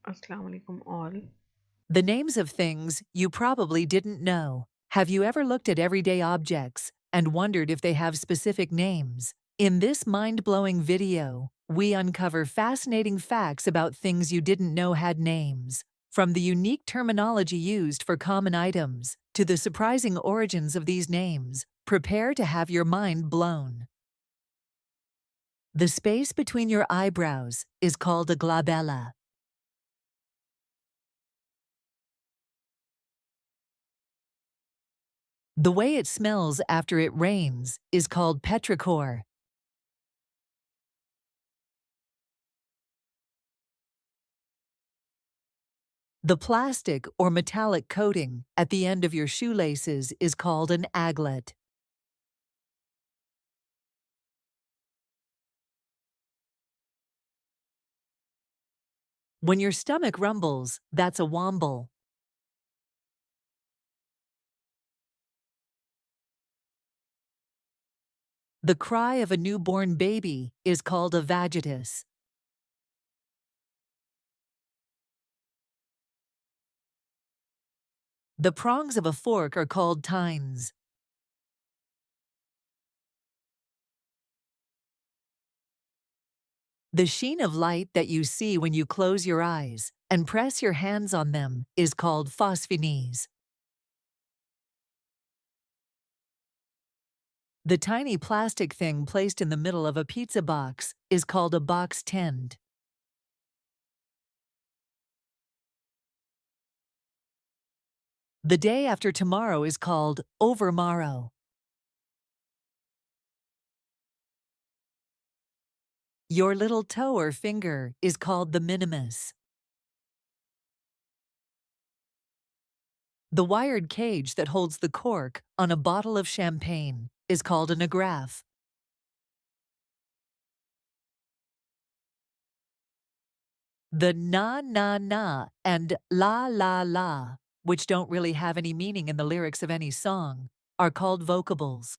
Assalamu alaikum all. The names of things you probably didn't know. Have you ever looked at everyday objects and wondered if they have specific names? In this mind-blowing video, we uncover fascinating facts about things you didn't know had names. From the unique terminology used for common items to the surprising origins of these names, prepare to have your mind blown. The space between your eyebrows is called a glabella. The way it smells after it rains is called petrichor. The plastic or metallic coating at the end of your shoelaces is called an aglet. When your stomach rumbles, that's a womble. The cry of a newborn baby is called a vagitus. The prongs of a fork are called tines. The sheen of light that you see when you close your eyes and press your hands on them is called phosphines. The tiny plastic thing placed in the middle of a pizza box is called a box tent. The day after tomorrow is called overmorrow. Your little toe or finger is called the minimus. The wired cage that holds the cork on a bottle of champagne is called an agrafe. The na and la, which don't really have any meaning in the lyrics of any song, are called vocables.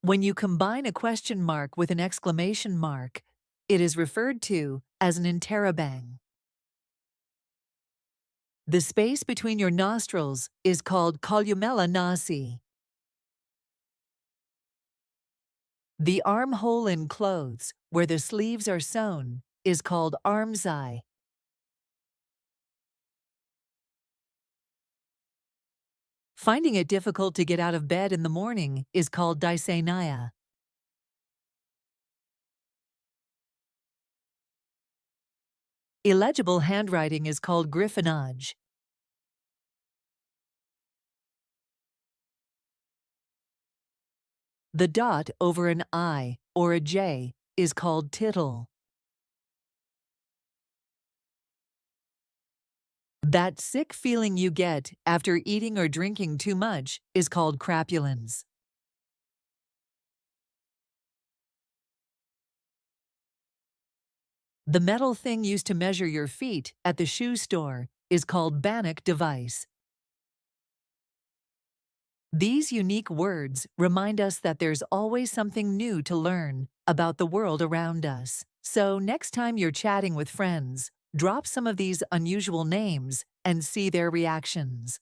When you combine a question mark with an exclamation mark, it is referred to as an interrobang. The space between your nostrils is called columella nasi. The armhole in clothes, where the sleeves are sewn, is called armscye. Finding it difficult to get out of bed in the morning is called dysania. Illegible handwriting is called griffonage. The dot over an I or a J is called tittle. That sick feeling you get after eating or drinking too much is called crapulence. The metal thing used to measure your feet at the shoe store is called Bannock device. These unique words remind us that there's always something new to learn about the world around us. So next time you're chatting with friends, drop some of these unusual names and see their reactions.